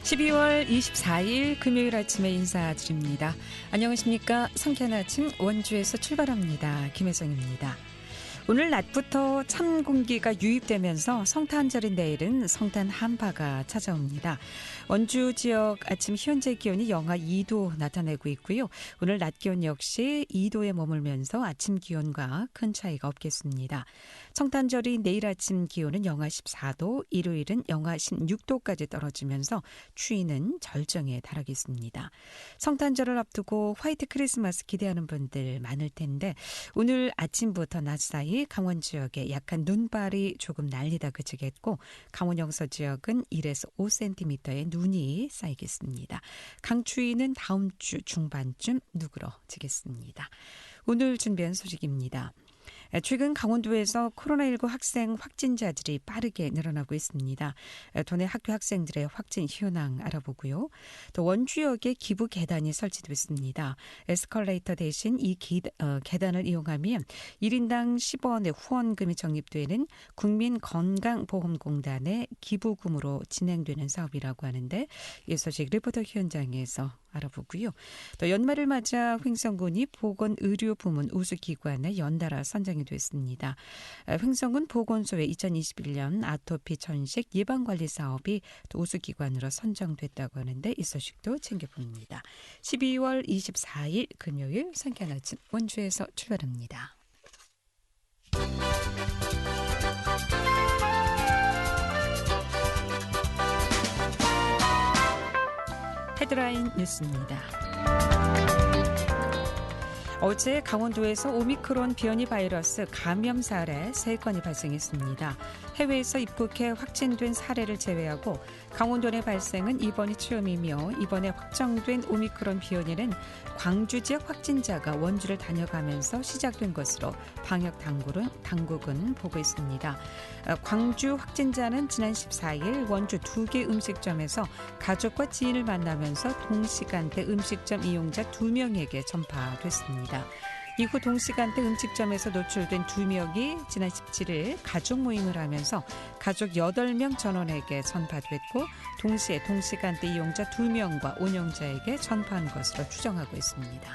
12월 24일 금요일 아침에 인사드립니다. 안녕하십니까. 상쾌한 아침 원주에서 출발합니다. 김혜성입니다. 오늘 낮부터 찬 공기가 유입되면서 성탄절인 내일은 성탄 한파가 찾아옵니다. 원주 지역 아침 현재 기온이 영하 2도 나타내고 있고요. 오늘 낮 기온 역시 2도에 머물면서 아침 기온과 큰 차이가 없겠습니다. 성탄절이 내일 아침 기온은 영하 14도, 일요일은 영하 16도까지 떨어지면서 추위는 절정에 달하겠습니다. 성탄절을 앞두고 화이트 크리스마스 기대하는 분들 많을 텐데 오늘 아침부터 낮 사이 강원 지역에 약한 눈발이 조금 날리다 그치겠고 강원 영서 지역은 1에서 5cm의 눈이 쌓이겠습니다. 강추위는 다음 주 중반쯤 누그러지겠습니다. 오늘 준비한 소식입니다. 최근 강원도에서 코로나19 학생 확진자들이 빠르게 늘어나고 있습니다. 도내 학교 학생들의 확진 현황 알아보고요. 또 원주역에 기부 계단이 설치됐습니다. 에스컬레이터 대신 이 계단을 이용하면 1인당 10원의 후원금이 적립되는 국민건강보험공단의 기부금으로 진행되는 사업이라고 하는데 이 소식 리포터 현장에서 알아보고요. 또 연말을 맞아 횡성군이 보건의료부문 우수기관에 연달아 선정이 됐습니다. 횡성군 보건소의 2021년 아토피 전식 예방관리 사업이 또 우수기관으로 선정됐다고 하는데 이 소식도 챙겨봅니다. 12월 24일 금요일 상쾌한 아침 원주에서 출발합니다. 헤드라인 뉴스입니다. 어제 강원도에서 오미크론 변이 바이러스 감염 사례 3건이 발생했습니다. 해외에서 입국해 확진된 사례를 제외하고 강원도 내 발생은 이번이 처음이며 이번에 확정된 오미크론 변이는 광주 지역 확진자가 원주를 다녀가면서 시작된 것으로 방역 당국은 보고 있습니다. 광주 확진자는 지난 14일 원주 2개 음식점에서 가족과 지인을 만나면서 동시간대 음식점 이용자 2명에게 전파됐습니다. 이후 동시간대 음식점에서 노출된 2명이 지난 17일 가족 모임을 하면서 가족 8명 전원에게 전파됐고 동시에 동시간대 이용자 2명과 운영자에게 전파한 것으로 추정하고 있습니다.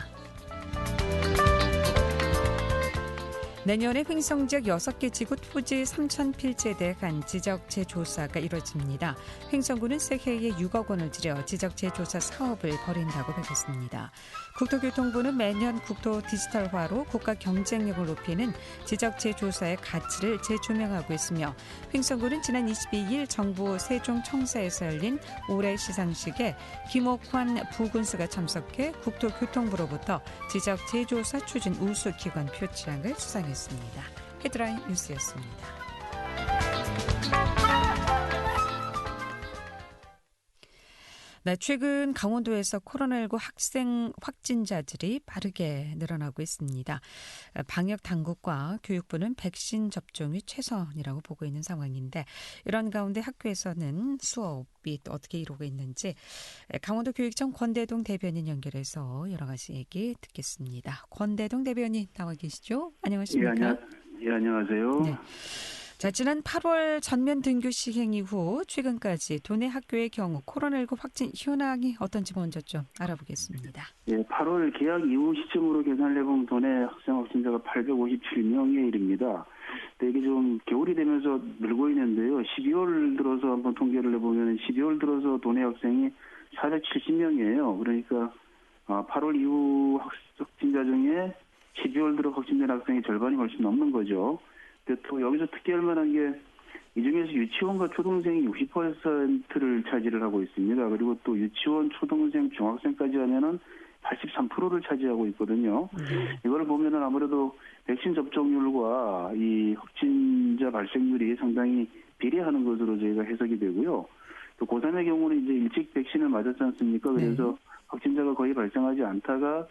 내년에 횡성 지역 6개 지구 토지 3,000필지에 대한 지적재 조사가 이뤄집니다. 횡성군은 새해에 6억 원을 들여 지적재 조사 사업을 벌인다고 밝혔습니다. 국토교통부는 매년 국토 디지털화로 국가 경쟁력을 높이는 지적재 조사의 가치를 재조명하고 있으며 횡성군은 지난 22일 정부 세종청사에서 열린 올해 시상식에 김옥환 부군수가 참석해 국토교통부로부터 지적재 조사 추진 우수기관 표창을 수상했습니다. 헤드라인 뉴스였습니다. 네, 최근 강원도에서 코로나19 학생 확진자들이 빠르게 늘어나고 있습니다. 방역 당국과 교육부는 백신 접종이 최선이라고 보고 있는 상황인데 이런 가운데 학교에서는 수업이 또 어떻게 이루고 있는지 강원도 교육청 권대동 대변인 연결해서 여러 가지 얘기 듣겠습니다. 권대동 대변인 나와 계시죠? 안녕하십니까? 예, 안녕하세요. 네. 자, 지난 8월 전면 등교 시행 이후 최근까지 도내 학교의 경우 코로나19 확진 현황이 어떤지 먼저 좀 알아보겠습니다. 예, 8월 개학 이후 시점으로 계산을 해보면 도내 학생 확진자가 857명에 이릅니다. 이게 좀 겨울이 되면서 늘고 있는데요. 12월 들어서 한번 통계를 해보면 12월 들어서 도내 학생이 470명이에요. 그러니까 8월 이후 확진자 중에 12월 들어 확진된 학생이 절반이 훨씬 넘는 거죠. 또 여기서 특이할 만한 게 이 중에서 유치원과 초등생이 60%를 차지를 하고 있습니다. 그리고 또 유치원, 초등생, 중학생까지 하면은 83%를 차지하고 있거든요. 이걸 보면은 아무래도 백신 접종률과 이 확진자 발생률이 상당히 비례하는 것으로 저희가 해석이 되고요. 또 고3의 경우는 이제 일찍 백신을 맞았지 않습니까? 그래서 확진자가 거의 발생하지 않다가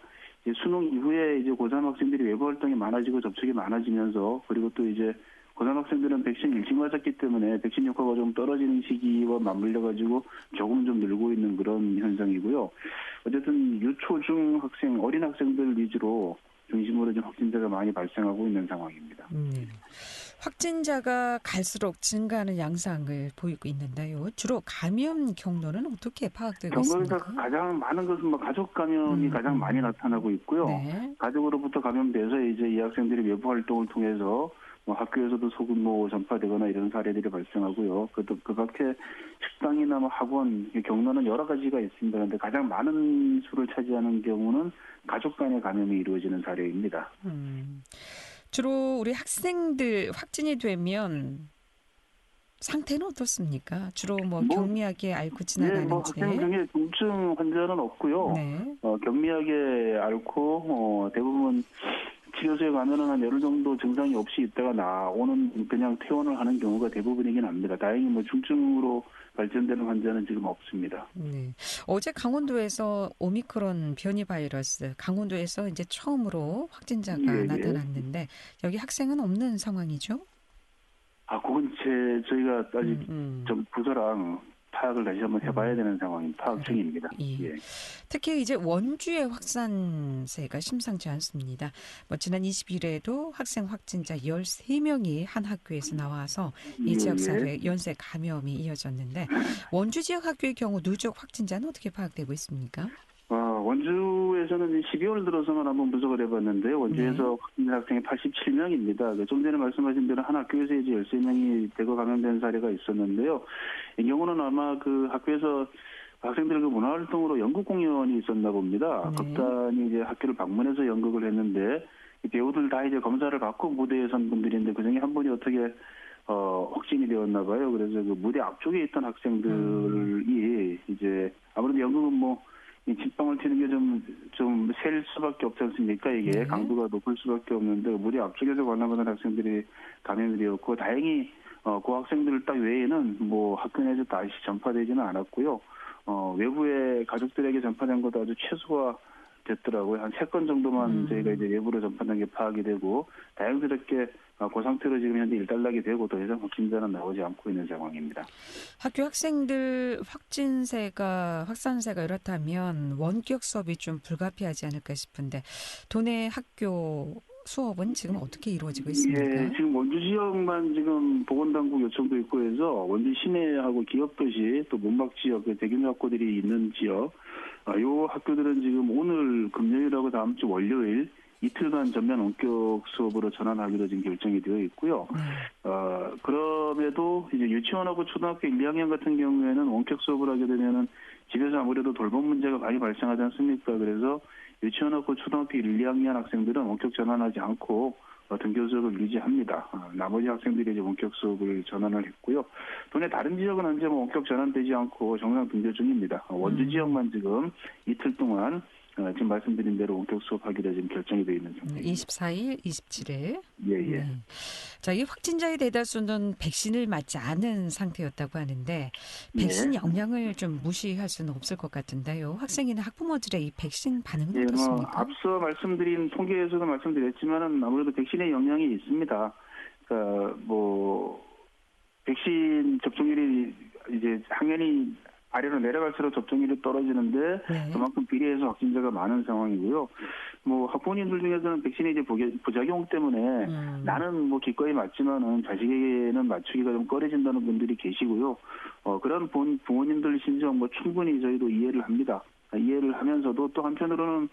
이제 수능 이후에 이제 고3 학생들이 외부 활동이 많아지고 접촉이 많아지면서 그리고 또 이제 고3 학생들은 백신 일찍 맞았기 때문에 백신 효과가 좀 떨어지는 시기와 맞물려가지고 조금 좀 늘고 있는 그런 현상이고요. 어쨌든 유초중 학생, 어린 학생들 위주로 중심으로 좀 확진자가 많이 발생하고 있는 상황입니다. 확진자가 갈수록 증가하는 양상을 보이고 있는데요. 주로 감염 경로는 어떻게 파악되고 경로에서 있습니까? 가장 많은 것은 뭐 가족 감염이 가장 많이 나타나고 있고요. 네. 가족으로부터 감염돼서 이제 이 학생들이 외부 활동을 통해서 뭐 학교에서도 소규모 전파되거나 이런 사례들이 발생하고요. 그 밖에 식당이나 뭐 학원 경로는 여러 가지가 있습니다. 그런데 가장 많은 수를 차지하는 경우는 가족 간의 감염이 이루어지는 사례입니다. 주로 우리 학생들 확진이 되면 상태는 어떻습니까? 주로 뭐 경미하게 앓고 예, 뭐 지나가는지. 학생 중에 중증 환자는 없고요. 네. 경미하게 앓고 대부분 치료소에 가면은 한 열흘 정도 증상이 없이 있다가 나오는 그냥 퇴원을 하는 경우가 대부분이긴 합니다. 다행히 뭐 중증으로 발전되는 환자는 지금 없습니다. 네. 어제 강원도에서 오미크론 변이 바이러스, 강원도에서 이제 처음으로 확진자가 예. 나타났는데 여기 학생은 없는 상황이죠? 그건 저희가 아직 좀 부서랑 파악을 다시 한번 해봐야 되는 파악 중입니다. 예. 특히 이제 원주의 확산세가 심상치 않습니다. 뭐 지난 20일에도 학생 확진자 13명이 한 학교에서 나와서 이 지역 사회에 연쇄 감염이 이어졌는데 원주 지역 학교의 경우 누적 확진자는 어떻게 파악되고 있습니까? 원주에서는 12월 들어서만 한번 분석을 해봤는데 원주에서 확진된 학생이 87명입니다. 좀 전에 말씀하신 대로 한 학교에서 이제 13명이 대거 감염된 사례가 있었는데요. 이 경우는 아마 그 학교에서 학생들 그 문화활동으로 연극 공연이 있었나 봅니다. 극단이 이제 학교를 방문해서 연극을 했는데 이 배우들 다 이제 검사를 받고 무대에 선 분들인데 그중에 한 분이 어떻게 확진이 되었나 봐요. 그래서 그 무대 앞쪽에 있던 학생들이 이제 아무래도 연극은 이 침방울 튀는 게 좀 셀 수밖에 없지 않습니까? 이게 강도가 높을 수밖에 없는데 무대 앞쪽에서 관람하던 학생들이 감염이 되었고 다행히 그 학생들 딱 외에는 뭐 학교 내에서 다시 전파되지는 않았고요. 외부의 가족들에게 전파된 것도 아주 최소화 됐더라고요. 한 3건 정도만 저희가 이제 외부로 전파된 게 파악이 되고 다행스럽게 그 상태로 지금 현재 일단락이 되고 더 이상 확진자는 나오지 않고 있는 상황입니다. 학교 학생들 확산세가 이렇다면 원격 수업이 좀 불가피하지 않을까 싶은데 도내 학교 수업은 지금 어떻게 이루어지고 있습니까? 예, 지금 원주 지역만 지금 보건당국 요청도 있고 해서 원주 시내하고 기업도시 또 문박 지역 대규모 학교들이 있는 지역 요 학교들은 지금 오늘 금요일하고 다음 주 월요일 이틀간 전면 원격 수업으로 전환하기로 지금 결정이 되어 있고요. 그럼에도 이제 유치원하고 초등학교 1, 2학년 같은 경우에는 원격 수업을 하게 되면은 집에서 아무래도 돌봄 문제가 많이 발생하지 않습니까? 그래서 유치원하고 초등학교 1, 2학년 학생들은 원격 전환하지 않고 등교 수업을 유지합니다. 나머지 학생들이 이제 원격 수업을 전환을 했고요. 도내 다른 지역은 현재 원격 전환되지 않고 정상 등교 중입니다. 원주 지역만 지금 이틀 동안 지금 말씀드린 대로 원격 수업하기로 지금 결정이 되어 있는 상태입니다. 24일, 27일. 예. 네. 자, 이 확진자의 대다수는 백신을 맞지 않은 상태였다고 하는데 백신 영향을 좀 무시할 수는 없을 것 같은데요. 학생이나 학부모들의 이 백신 반응은 어떻습니까? 앞서 말씀드린 통계에서도 말씀드렸지만은 아무래도 백신의 영향이 있습니다. 그러니까 백신 접종률이 이제 당연히 아래로 내려갈수록 접종률이 떨어지는데 그만큼 비례해서 확진자가 많은 상황이고요. 학부모님들 중에서는 백신의 이제 부작용 때문에 나는 기꺼이 맞지만은 자식에게는 맞추기가 좀 꺼려진다는 분들이 계시고요. 그런 부모님들 심정 충분히 저희도 이해를 합니다. 이해를 하면서도 또 한편으로는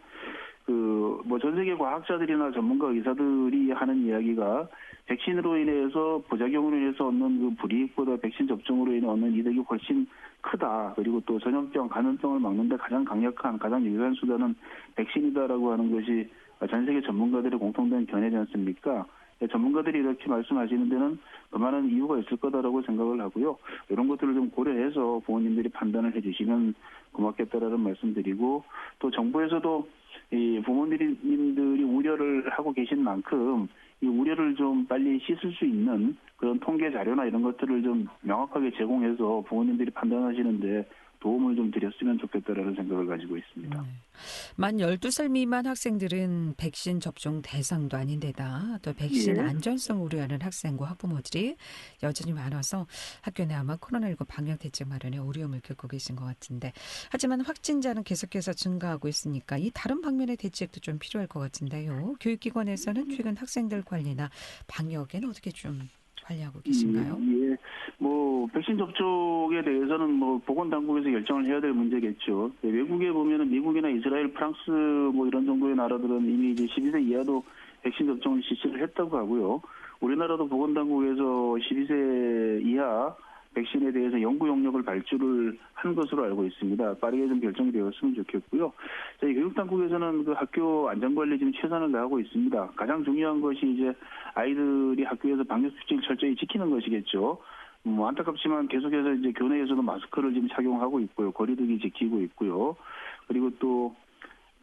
전 세계 과학자들이나 전문가 의사들이 하는 이야기가 백신으로 인해서 부작용으로 인해서 얻는 그 불이익보다 백신 접종으로 인해 얻는 이득이 훨씬 크다. 그리고 또 전염병, 감염병을 막는데 가장 강력한, 가장 유효한 수단은 백신이다라고 하는 것이 전 세계 전문가들의 공통된 견해지 않습니까? 전문가들이 이렇게 말씀하시는 데는 그만한 이유가 있을 거다라고 생각을 하고요. 이런 것들을 좀 고려해서 부모님들이 판단을 해주시면 고맙겠다라는 말씀드리고 또 정부에서도 이 부모님들이 우려를 하고 계신 만큼 이 우려를 좀 빨리 씻을 수 있는 그런 통계 자료나 이런 것들을 좀 명확하게 제공해서 부모님들이 판단하시는데 도움을 좀 드렸으면 좋겠다라는 생각을 가지고 있습니다. 만 12살 미만 학생들은 백신 접종 대상도 아닌데다 또 백신 예. 안전성 우려하는 학생과 학부모들이 여전히 많아서 학교 내 아마 코로나19 방역 대책 마련에 어려움을 겪고 계신 것 같은데 하지만 확진자는 계속해서 증가하고 있으니까 이 다른 방면의 대책도 좀 필요할 것 같은데요. 교육기관에서는 최근 학생들 관리나 방역에는 어떻게 좀 관리하고 계신가요? 예. 백신 접종에 대해서는 보건당국에서 결정을 해야 될 문제겠죠. 외국에 보면은 미국이나 이스라엘, 프랑스 이런 정도의 나라들은 이미 이제 12세 이하도 백신 접종을 실시를 했다고 하고요. 우리나라도 보건당국에서 12세 이하 백신에 대해서 연구 용역을 발주를 한 것으로 알고 있습니다. 빠르게 좀 결정이 되었으면 좋겠고요. 저희 교육당국에서는 그 학교 안전관리 지금 최선을 다하고 있습니다. 가장 중요한 것이 이제 아이들이 학교에서 방역수칙을 철저히 지키는 것이겠죠. 안타깝지만 계속해서 이제 교내에서도 마스크를 지금 착용하고 있고요. 거리두기 지키고 있고요. 그리고 또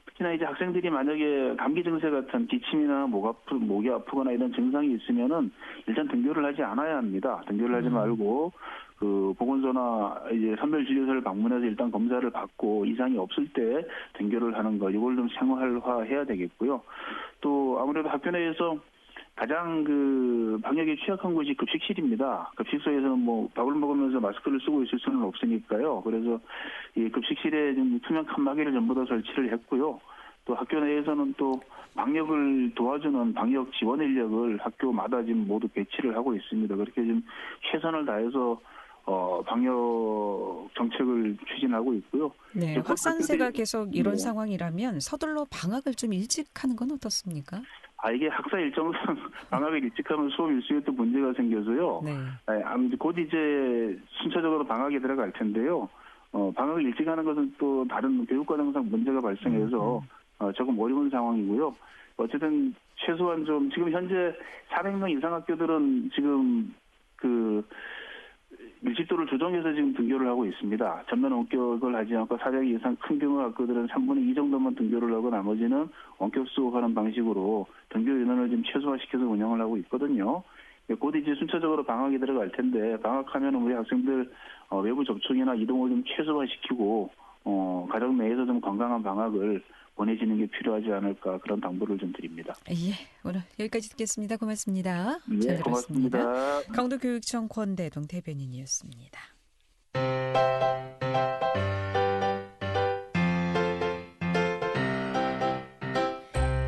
특히나 이제 학생들이 만약에 감기 증세 같은 기침이나 목이 아프거나 이런 증상이 있으면은 일단 등교를 하지 않아야 합니다. 등교를 하지 말고 그 보건소나 이제 선별진료소를 방문해서 일단 검사를 받고 이상이 없을 때 등교를 하는 거 이걸 좀 생활화해야 되겠고요. 또 아무래도 학교 내에서 가장 그 방역에 취약한 곳이 급식실입니다. 급식소에서는 밥을 먹으면서 마스크를 쓰고 있을 수는 없으니까요. 그래서 이 급식실에 좀 투명 칸막이를 전부 다 설치를 했고요. 또 학교 내에서는 또 방역을 도와주는 방역 지원 인력을 학교마다 지금 모두 배치를 하고 있습니다. 그렇게 좀 최선을 다해서 방역 정책을 추진하고 있고요. 네, 확산세가 계속 이런 상황이라면 서둘러 방학을 좀 일찍 하는 건 어떻습니까? 이게 학사 일정상 방학을 일찍 하면 수업 일수에 또 문제가 생겨서요. 네. 곧 이제 순차적으로 방학에 들어갈 텐데요. 방학을 일찍 하는 것은 또 다른 교육과정상 문제가 발생해서 조금 어려운 상황이고요. 어쨌든 최소한 좀 지금 현재 400명 이상 학교들은 지금 그 밀집도를 조정해서 지금 등교를 하고 있습니다. 전면 원격을 하지 않고 400 이상 큰 규모 학교들은 3분의 2 정도만 등교를 하고 나머지는 원격 수업하는 방식으로 등교 인원을 좀 최소화시켜서 운영을 하고 있거든요. 곧 이제 순차적으로 방학이 들어갈 텐데 방학하면 우리 학생들 외부 접촉이나 이동을 좀 최소화시키고 가정 내에서 좀 건강한 방학을 보내지는 게 필요하지 않을까 그런 당부를 좀 드립니다. 예, 오늘 여기까지 듣겠습니다. 고맙습니다. 예, 고맙습니다. 강도교육청 권대동 대변인이었습니다.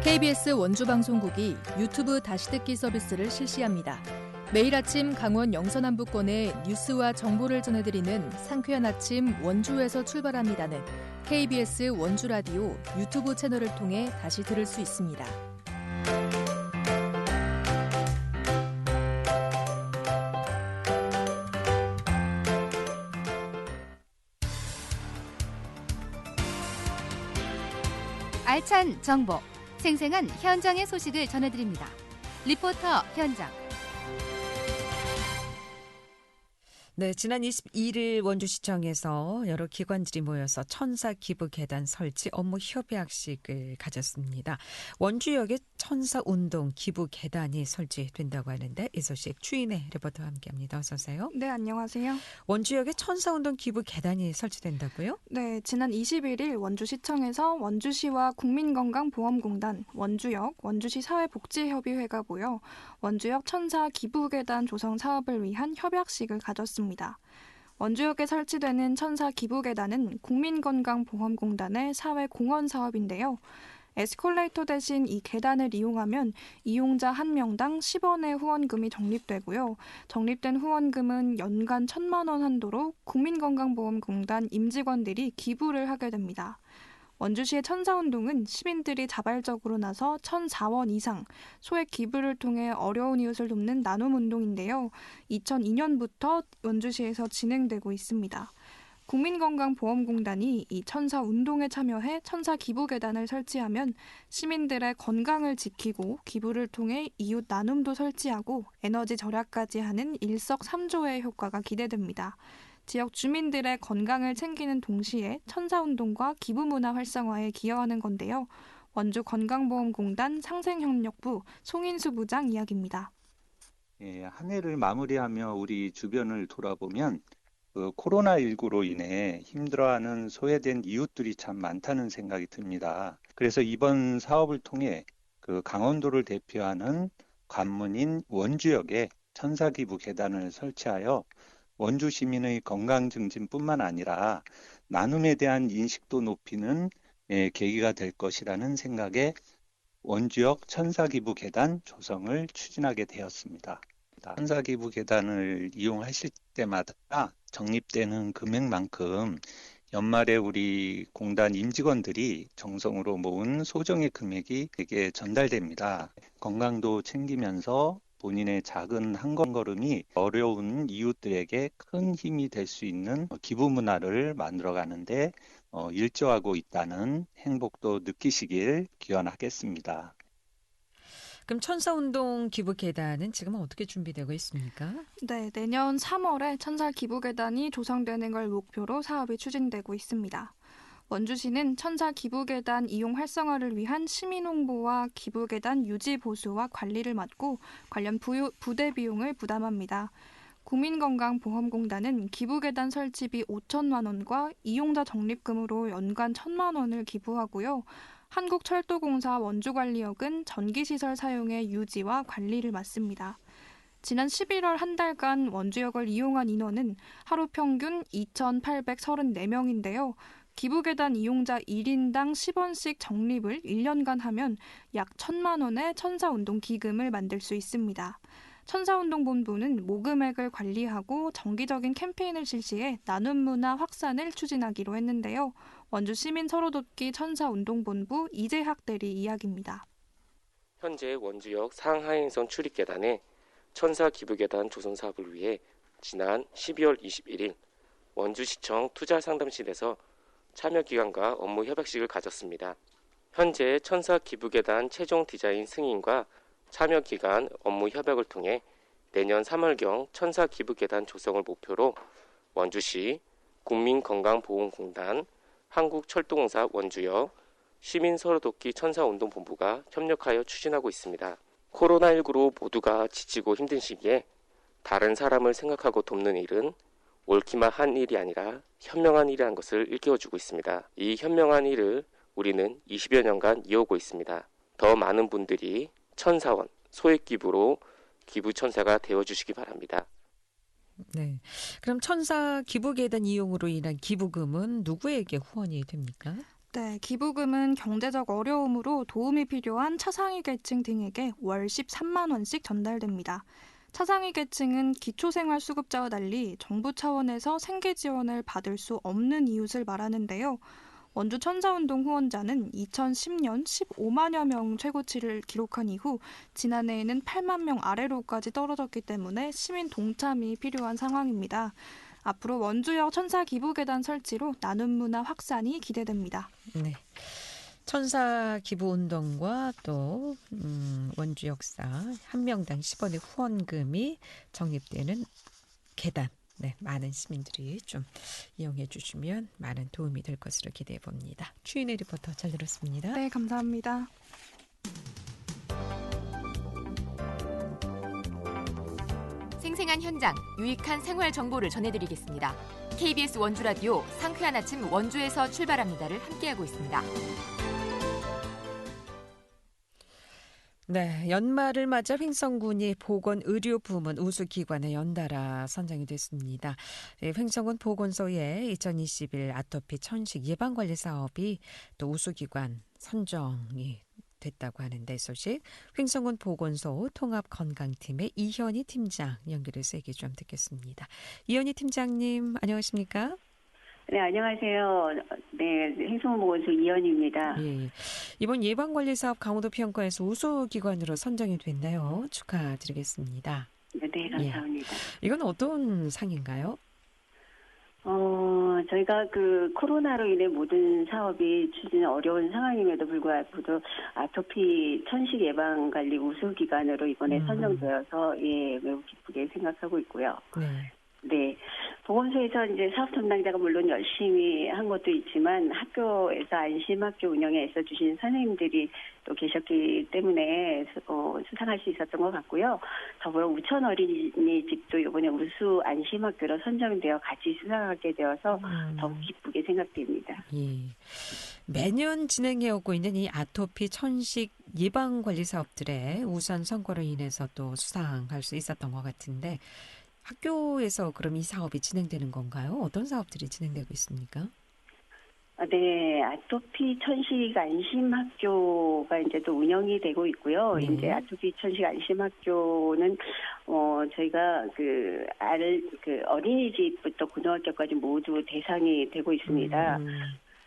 KBS 원주방송국이 유튜브 다시 듣기 서비스를 실시합니다. 매일 아침 강원 영서남부권의 뉴스와 정보를 전해드리는 상쾌한 아침 원주에서 출발합니다는 KBS 원주라디오 유튜브 채널을 통해 다시 들을 수 있습니다. 알찬 정보, 생생한 현장의 소식을 전해드립니다. 리포터 현장. 네, 지난 22일 원주시청에서 여러 기관들이 모여서 천사 기부 계단 설치 업무 협약식을 가졌습니다. 원주역에 천사 운동 기부 계단이 설치된다고 하는데 이 소식 추인의 리포터와 함께합니다. 어서 오세요. 네, 안녕하세요. 원주역에 천사 운동 기부 계단이 설치된다고요? 네, 지난 21일 원주시청에서 원주시와 국민건강보험공단, 원주역, 원주시 사회복지협의회가 모여 원주역 천사 기부 계단 조성 사업을 위한 협약식을 가졌습니다. 원주역에 설치되는 천사 기부 계단은 국민건강보험공단의 사회공헌 사업인데요. 에스컬레이터 대신 이 계단을 이용하면 이용자 1명당 10원의 후원금이 적립되고요. 적립된 후원금은 연간 1,000만 원 한도로 국민건강보험공단 임직원들이 기부를 하게 됩니다. 원주시의 천사운동은 시민들이 자발적으로 나서 1,004원 이상 소액 기부를 통해 어려운 이웃을 돕는 나눔운동인데요. 2002년부터 원주시에서 진행되고 있습니다. 국민건강보험공단이 이 천사운동에 참여해 천사기부계단을 설치하면 시민들의 건강을 지키고 기부를 통해 이웃 나눔도 설치하고 에너지 절약까지 하는 일석삼조의 효과가 기대됩니다. 지역 주민들의 건강을 챙기는 동시에 천사운동과 기부문화 활성화에 기여하는 건데요. 원주건강보험공단 상생협력부 송인수 부장 이야기입니다. 한 해를 마무리하며 우리 주변을 돌아보면 그 코로나19로 인해 힘들어하는 소외된 이웃들이 참 많다는 생각이 듭니다. 그래서 이번 사업을 통해 그 강원도를 대표하는 관문인 원주역에 천사기부 계단을 설치하여 원주 시민의 건강 증진뿐만 아니라 나눔에 대한 인식도 높이는 계기가 될 것이라는 생각에 원주역 천사기부 계단 조성을 추진하게 되었습니다. 천사기부 계단을 이용하실 때마다 적립되는 금액만큼 연말에 우리 공단 임직원들이 정성으로 모은 소정의 금액이 에게 전달됩니다. 건강도 챙기면서 본인의 작은 한 걸음이 어려운 이웃들에게 큰 힘이 될 수 있는 기부 문화를 만들어가는데 일조하고 있다는 행복도 느끼시길 기원하겠습니다. 그럼 천사운동 기부계단은 지금 어떻게 준비되고 있습니까? 네, 내년 3월에 천사 기부계단이 조성되는 걸 목표로 사업이 추진되고 있습니다. 원주시는 천사 기부계단 이용 활성화를 위한 시민 홍보와 기부계단 유지 보수와 관리를 맡고 관련 부대 비용을 부담합니다. 국민건강보험공단은 기부계단 설치비 5천만 원과 이용자 적립금으로 연간 1,000만 원을 기부하고요. 한국철도공사 원주관리역은 전기시설 사용의 유지와 관리를 맡습니다. 지난 11월 한 달간 원주역을 이용한 인원은 하루 평균 2,834명인데요. 기부계단 이용자 1인당 10원씩 적립을 1년간 하면 약 1,000만 원의 천사운동 기금을 만들 수 있습니다. 천사운동본부는 모금액을 관리하고 정기적인 캠페인을 실시해 나눔 문화 확산을 추진하기로 했는데요. 원주 시민 서로돕기 천사운동본부 이재학 대리 이야기입니다. 현재 원주역 상하행선 출입계단에 천사 기부계단 조성 사업을 위해 지난 12월 21일 원주시청 투자상담실에서 참여기관과 업무 협약식을 가졌습니다. 현재 천사 기부계단 최종 디자인 승인과 참여기관 업무 협약을 통해 내년 3월경 천사 기부계단 조성을 목표로 원주시, 국민건강보험공단, 한국철도공사 원주역, 시민서로돕기 천사운동본부가 협력하여 추진하고 있습니다. 코로나19로 모두가 지치고 힘든 시기에 다른 사람을 생각하고 돕는 일은 옳기만 한 일이 아니라 현명한 일이라는 것을 일깨워주고 있습니다. 이 현명한 일을 우리는 20여 년간 이어오고 있습니다. 더 많은 분들이 천사원, 소액기부로 기부천사가 되어주시기 바랍니다. 네. 그럼 천사 기부계단 이용으로 인한 기부금은 누구에게 후원이 됩니까? 네, 기부금은 경제적 어려움으로 도움이 필요한 차상위 계층 등에게 월 13만 원씩 전달됩니다. 차상위 계층은 기초생활수급자와 달리 정부 차원에서 생계 지원을 받을 수 없는 이웃을 말하는데요. 원주 천사운동 후원자는 2010년 15만여 명 최고치를 기록한 이후 지난해에는 8만 명 아래로까지 떨어졌기 때문에 시민 동참이 필요한 상황입니다. 앞으로 원주역 천사 기부계단 설치로 나눔 문화 확산이 기대됩니다. 네. 천사 기부운동과 또 원주 역사 한 명당 10원의 후원금이 적립되는 계단. 네, 많은 시민들이 좀 이용해 주시면 많은 도움이 될 것으로 기대해 봅니다. 추인의 리포터 잘 들었습니다. 네, 감사합니다. 생생한 현장, 유익한 생활 정보를 전해드리겠습니다. KBS 원주라디오 상쾌한 아침 원주에서 출발합니다를 함께하고 있습니다. 네, 연말을 맞아 횡성군이 보건의료부문 우수기관에 연달아 선정이 됐습니다. 횡성군 보건소의 2021 아토피 천식 예방관리 사업이 또 우수기관 선정이 됐다고 하는데 소식 횡성군 보건소 통합건강팀의 이현희 팀장 연결해서 얘기 좀 듣겠습니다. 이현희 팀장님 안녕하십니까? 네, 안녕하세요. 네, 횡성보건소 이현희입니다. 예, 이번 예방관리사업 강원도 피원권에서 우수기관으로 선정이 됐나요? 축하드리겠습니다. 네, 감사합니다. 예. 이건 어떤 상인가요? 저희가 코로나로 인해 모든 사업이 추진 어려운 상황임에도 불구하고 아토피 천식 예방관리 우수기관으로 이번에 선정되어서 매우 기쁘게 생각하고 있고요. 네. 네. 보건소에서 이제 사업 담당자가 물론 열심히 한 것도 있지만 학교에서 안심학교 운영에 애써주신 선생님들이 또 계셨기 때문에 수상할 수 있었던 것 같고요. 더불어 우천 어린이집도 이번에 우수 안심학교로 선정되어 같이 수상하게 되어서 더욱 기쁘게 생각됩니다. 예. 매년 진행해 오고 있는 이 아토피 천식 예방 관리 사업들의 우선 성과로 인해서 또 수상할 수 있었던 것 같은데 학교에서 그럼 이 사업이 진행되는 건가요? 어떤 사업들이 진행되고 있습니까? 네, 아토피 천식 안심학교가 이제 또 운영이 되고 있고요. 네. 이제 아토피 천식 안심학교는 저희가 그 어린이집부터 고등학교까지 모두 대상이 되고 있습니다.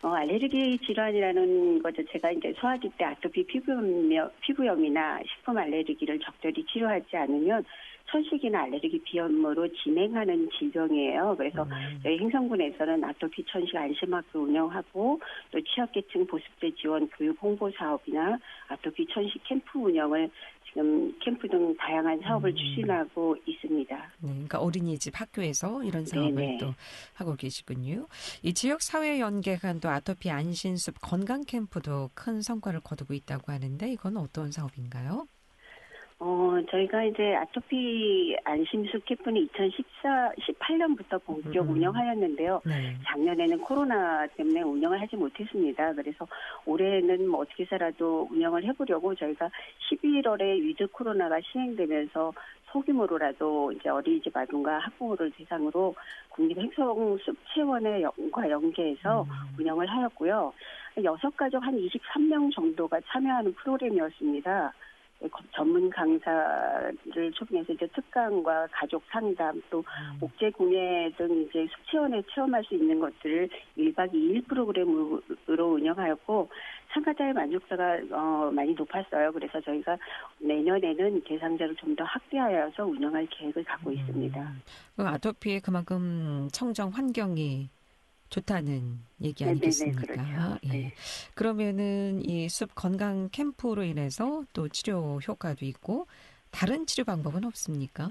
알레르기 질환이라는 것 자체가 이제 소아기 때 아토피 피부염이나 식품 알레르기를 적절히 치료하지 않으면 천식이나 알레르기 비염으로 진행하는 질병이에요. 그래서 저희 행성군에서는 아토피 천식 안심학교 운영하고 또 취약계층 보습제 지원 교육 홍보 사업이나 아토피 천식 캠프 운영을 지금 캠프 등 다양한 사업을 추진하고 있습니다. 네, 그러니까 어린이집 학교에서 이런 사업을 네네. 또 하고 계시군요. 이 지역 사회 연계간 또 아토피 안심숲 건강 캠프도 큰 성과를 거두고 있다고 하는데 이건 어떤 사업인가요? 저희가 이제 아토피 안심숲 캠프는 2018년부터 본격 운영하였는데요. 네. 작년에는 코로나 때문에 운영을 하지 못했습니다. 그래서 올해는 뭐 어떻게 해서라도 운영을 해보려고 저희가 11월에 위드 코로나가 시행되면서 소규모로라도 이제 어린이집 아동과 학부모를 대상으로 국립행성숲 체원과 연계해서 운영을 하였고요. 6가족 한 23명 정도가 참여하는 프로그램이었습니다. 전문 강사를 초빙해서 이제 특강과 가족 상담 또 목재 공예 등 이제 숲체원에 체험할 수 있는 것들을 1박 2일 프로그램으로 운영하였고 참가자의 만족도가 많이 높았어요. 그래서 저희가 내년에는 대상자를 좀 더 확대하여서 운영할 계획을 갖고 있습니다. 아토피에 그만큼 청정 환경이 좋다는 얘기 아니겠습니까? 네네, 그렇죠. 예. 네. 그러면은 이 숲 건강 캠프로 인해서 또 치료 효과도 있고 다른 치료 방법은 없습니까?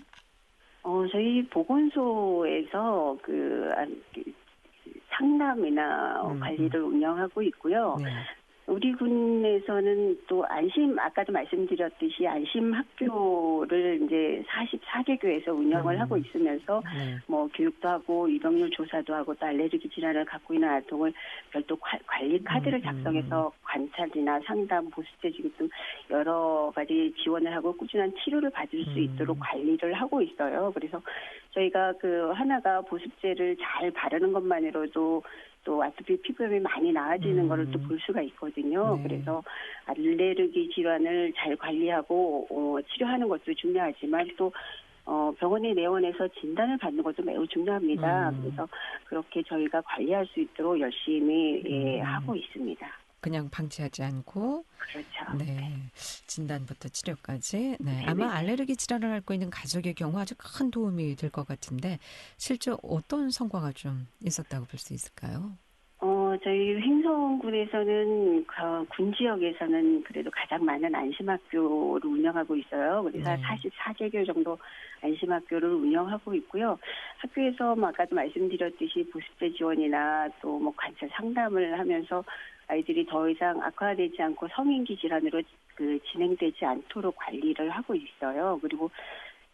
저희 보건소에서 상담이나 관리를 운영하고 있고요. 네. 우리 군에서는 또 아까도 말씀드렸듯이 안심학교를 이제 44개 교에서 운영을 하고 있으면서 네. 뭐 교육도 하고 입원율 조사도 하고 또 알레르기 질환을 갖고 있는 아동을 별도 관리 카드를 작성해서 관찰이나 상담, 보습제 지급 등 여러 가지 지원을 하고 꾸준한 치료를 받을 수 있도록 관리를 하고 있어요. 그래서 저희가 하나가 보습제를 잘 바르는 것만으로도 또 아토피 피부염이 많이 나아지는 거를 또 볼 수가 있거든요. 네. 그래서 알레르기 질환을 잘 관리하고 치료하는 것도 중요하지만 또 병원에 내원해서 진단을 받는 것도 매우 중요합니다. 그래서 그렇게 저희가 관리할 수 있도록 열심히 하고 있습니다. 그냥 방치하지 않고 그렇죠. 네. 진단부터 치료까지. 네. 네네. 아마 알레르기 질환을 앓고 있는 가족의 경우 아주 큰 도움이 될 것 같은데 실제 어떤 성과가 좀 있었다고 볼 수 있을까요? 저희 횡성군에서는 군 지역에서는 그래도 가장 많은 안심학교를 운영하고 있어요. 그래서 네. 44개 교 정도 안심학교를 운영하고 있고요. 학교에서 아까도 말씀드렸듯이 보습제 지원이나 또 뭐 관찰 상담을 하면서 아이들이 더 이상 악화되지 않고 성인기 질환으로 진행되지 않도록 관리를 하고 있어요. 그리고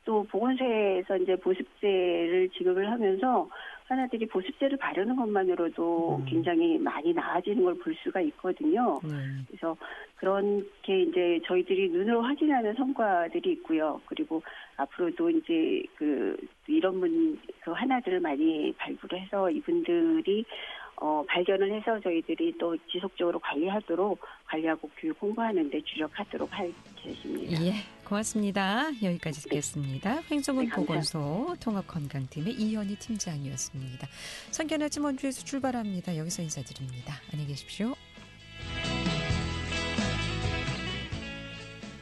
또 보건소에서 이제 보습제를 지급을 하면서 하나들이 보습제를 바르는 것만으로도 굉장히 많이 나아지는 걸 볼 수가 있거든요. 그래서 그렇게 이제 저희들이 눈으로 확인하는 성과들이 있고요. 그리고 앞으로도 이제 이런 하나들을 많이 발굴해서 이분들이 발견을 해서 저희들이 또 지속적으로 관리하고 교육 홍보하는 데 주력하도록 할 계획입니다. 예, 고맙습니다. 여기까지 듣겠습니다. 횡성군 네, 감사합니다. 보건소 통합건강팀의 이현희 팀장이었습니다. 성견 아침 원주에서 출발합니다. 여기서 인사드립니다. 안녕히 계십시오.